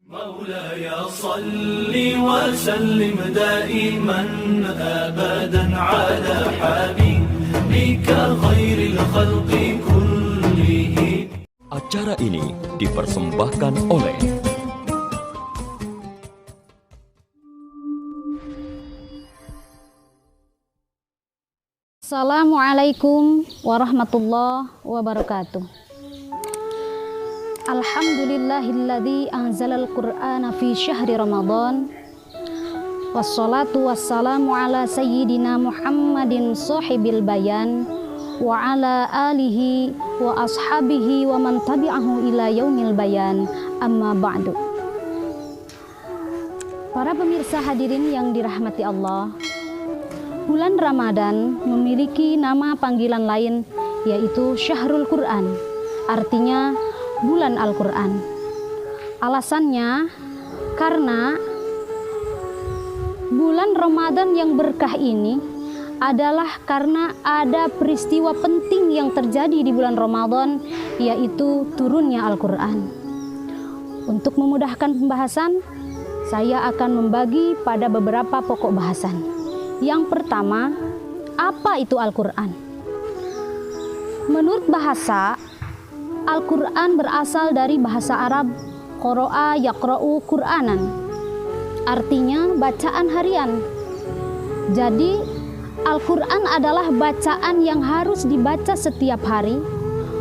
مولاي صل وسلم دائما أبدا على حبيبك خير الخلق كلهم. Acara ini dipersembahkan oleh Assalamualaikum warahmatullahi wabarakatuh. Alhamdulillahilladzi anzalal qur'ana fi syahri Ramadan. Wassalatu wassalamu ala sayyidina Muhammadin sahibil bayan wa ala alihi wa ashabihi wa man tabi'ahu ila yaumil bayan, amma ba'du. Para pemirsa hadirin yang dirahmati Allah, bulan Ramadan memiliki nama panggilan lain, yaitu Syahrul Quran, artinya bulan Al-Quran. Alasannya karena bulan Ramadan yang berkah ini adalah karena ada peristiwa penting yang terjadi di bulan Ramadan, yaitu turunnya Al-Quran. Untuk memudahkan pembahasan, saya akan membagi pada beberapa pokok bahasan. Yang pertama, apa itu Al-Quran? Menurut bahasa, Al-Quran berasal dari bahasa Arab qara'a yaqra'u Qur'anan, artinya bacaan harian. Jadi Al-Quran adalah bacaan yang harus dibaca setiap hari,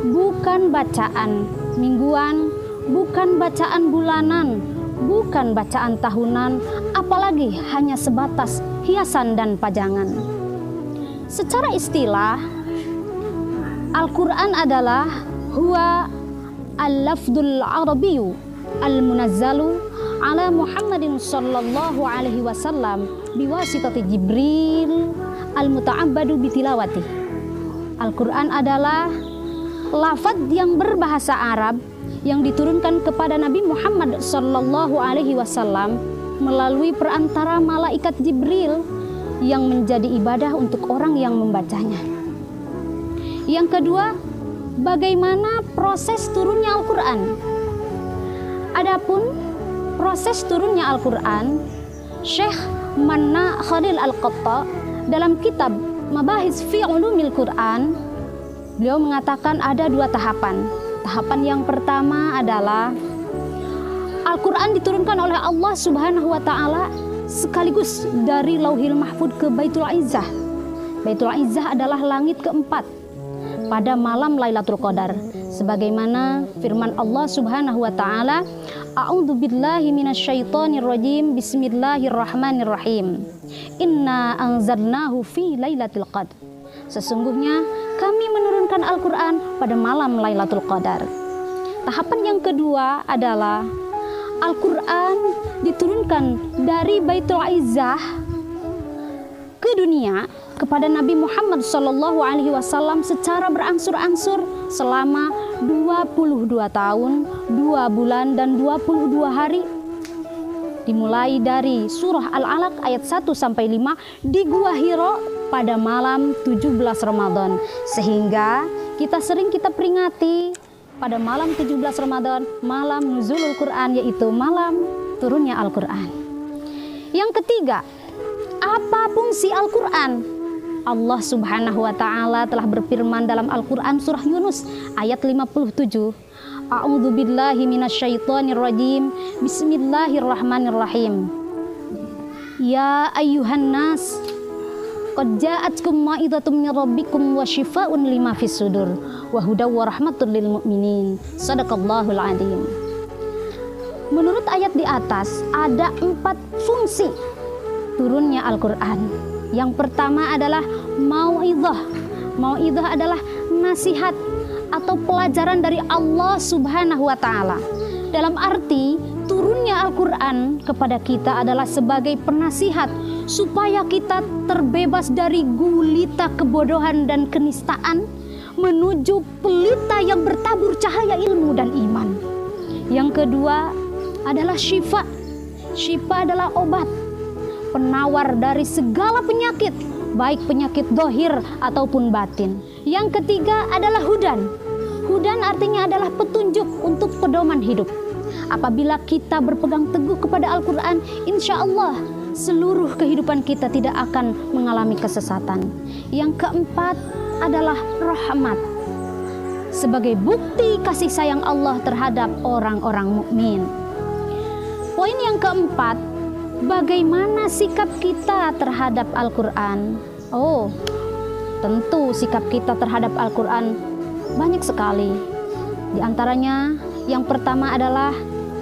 bukan bacaan mingguan, bukan bacaan bulanan, bukan bacaan tahunan, apalagi hanya sebatas hiasan dan pajangan. Secara istilah, Al-Quran adalah huwa al-lafdul arabiyyu al-munazzalu ala Muhammadin sallallahu alaihi wasallam biwasitati Jibril al-muta'abbadu bitilawati. Al-Quran adalah lafaz yang berbahasa Arab yang diturunkan kepada Nabi Muhammad sallallahu alaihi wasallam melalui perantara malaikat Jibril yang menjadi ibadah untuk orang yang membacanya. Yang kedua, bagaimana proses turunnya Al-Quran? Adapun proses turunnya Al-Quran, Syekh Manna Khalil Al-Qatta dalam kitab Mabahis fi Ulumil Quran, beliau mengatakan ada dua tahapan. Tahapan yang pertama adalah Al-Quran diturunkan oleh Allah Subhanahu wa Ta'ala sekaligus dari Lauhil Mahfud ke Baitul Izzah. Baitul Izzah adalah langit keempat pada malam Lailatul Qadar, sebagaimana firman Allah Subhanahu wa Ta'ala, a'udzubillahi minasyaitonir rajim, bismillahirrahmanirrahim, inna anzalnahu fi lailatul qadr. Sesungguhnya kami menurunkan Al-Quran pada malam Lailatul Qadar. Tahapan yang kedua adalah Al-Quran diturunkan dari Baitul Izzah ke dunia kepada Nabi Muhammad SAW secara berangsur-angsur selama 22 tahun, 2 bulan, dan 22 hari. Dimulai dari surah Al-Alaq ayat 1-5 di Gua Hiro pada malam 17 Ramadan. Sehingga kita peringati pada malam 17 Ramadan, malam nuzulul Quran, yaitu malam turunnya Al-Quran. Yang ketiga, apa fungsi Al-Quran? Allah Subhanahu wa Ta'ala telah berfirman dalam Al-Quran surah Yunus ayat 57, a'udzubillahi minasyaitonir rajim, bismillahirrahmanirrahim, ya ayyuhan nas qad ja'atkum mau'izatum min rabbikum wa syifaa'un lima fis sudur wa hudaw wa rahmatul lil mu'minin. Shadaqallahul adzim. Menurut ayat di atas ada 4 fungsi turunnya Al-Quran. Yang pertama adalah mau'izah. Mau'izah adalah nasihat atau pelajaran dari Allah Subhanahu wa Ta'ala. Dalam arti turunnya Al-Quran kepada kita adalah sebagai penasihat supaya kita terbebas dari gulita kebodohan dan kenistaan menuju pelita yang bertabur cahaya ilmu dan iman. Yang kedua adalah syifa. Syifa adalah obat, penawar dari segala penyakit, baik penyakit zahir ataupun batin. Yang ketiga adalah hudan. Hudan artinya adalah petunjuk untuk pedoman hidup. Apabila kita berpegang teguh kepada Al-Quran, insya Allah seluruh kehidupan kita tidak akan mengalami kesesatan. Yang keempat adalah rahmat, sebagai bukti kasih sayang Allah terhadap orang-orang mukmin. Poin yang keempat, bagaimana sikap kita terhadap Al-Quran? Oh, tentu sikap kita terhadap Al-Quran banyak sekali. Di antaranya yang pertama adalah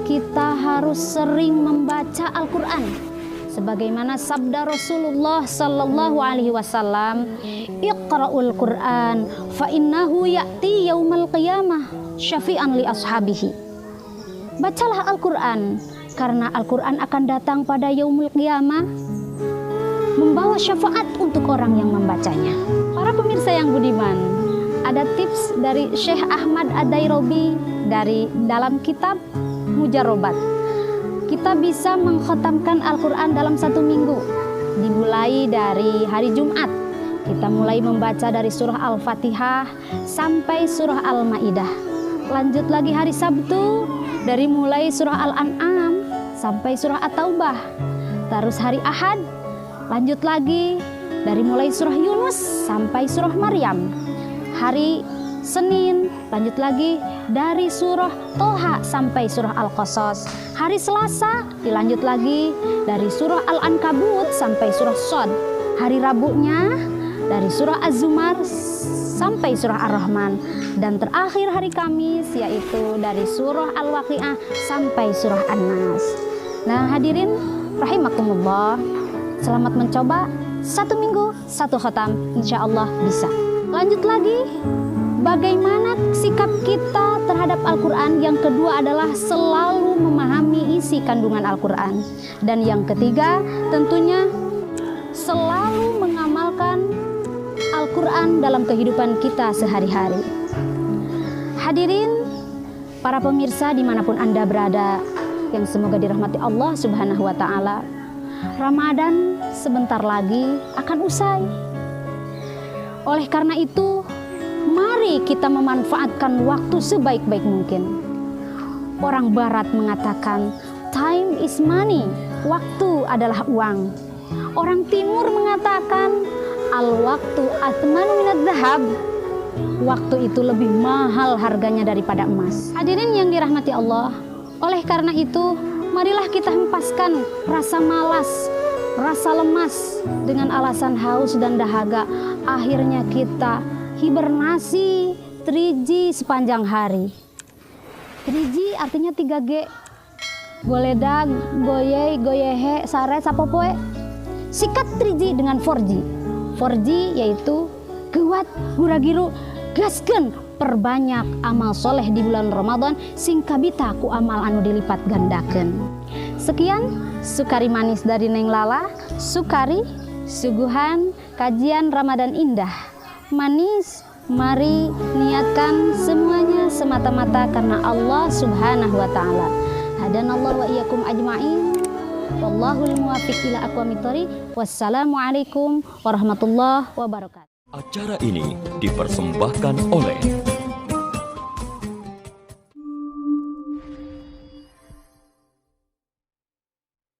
kita harus sering membaca Al-Quran. Sebagaimana sabda Rasulullah sallallahu alaihi wasallam, "Iqra'ul Qur'an fa innahu ya'ti yaumal qiyamah syafi'an li ashabihi." Bacalah Al-Quran, karena Al-Quran akan datang pada yaumul qiyamah membawa syafaat untuk orang yang membacanya. Para pemirsa yang budiman, ada tips dari Syekh Ahmad Ad-Dairobi dari dalam kitab Mujarrobat. Kita bisa mengkhatamkan Al-Quran dalam 1 minggu. Dimulai dari hari Jumat, kita mulai membaca dari surah Al-Fatihah sampai surah Al-Ma'idah. Lanjut lagi hari Sabtu, dari mulai surah Al-An'am sampai surah At-Taubah. Terus hari Ahad, lanjut lagi dari mulai surah Yunus sampai surah Maryam. Hari Senin, lanjut lagi dari surah Toha sampai surah Al-Qasas. Hari Selasa dilanjut lagi dari surah Al-Ankabut sampai surah Shad. Hari Rabunya dari surah Az-Zumar sampai surah Ar-Rahman. Dan terakhir hari Kamis yaitu dari surah Al-Waqi'ah sampai surah An-Nas. Nah hadirin rahimakumullah, selamat mencoba 1 minggu 1 khatam, insya Allah bisa. Lanjut lagi, bagaimana sikap kita terhadap Al-Quran? Yang kedua adalah selalu memahami isi kandungan Al-Quran. Dan yang ketiga tentunya selalu mengamalkan Al-Quran dalam kehidupan kita sehari-hari. Hadirin, para pemirsa dimanapun Anda berada, yang semoga dirahmati Allah Subhanahu wa Ta'ala, Ramadan sebentar lagi akan usai. Oleh karena itu, mari kita memanfaatkan waktu sebaik-baik mungkin. Orang Barat mengatakan, time is money, waktu adalah uang. Orang Timur mengatakan, al-waktu athmanu minadz zahab, waktu itu lebih mahal harganya daripada emas. Hadirin yang dirahmati Allah, oleh karena itu, marilah kita hempaskan rasa malas, rasa lemas dengan alasan haus dan dahaga. Akhirnya kita hibernasi 3G sepanjang hari. 3G artinya 3G. Goledag, goyei, goyehe, sare, sapopoe. Sikat 3G dengan 4G. 4G yaitu kuat, huragiru, gaskeun, perbanyak amal soleh di bulan Ramadan, sing kabita ku amal anu dilipat gandakeun. Sekian Sukari Manis dari Neng Lala, Sukari, suguhan kajian Ramadan indah. Manis, mari niatkan semuanya semata-mata karena Allah Subhanahu wa Ta'ala. Hadanallahu wa iyyakum ajma'in. Wallahul muwaffiq ila aqwamit thoriq. Wassalamualaikum warahmatullahi wabarakatuh. Acara ini dipersembahkan oleh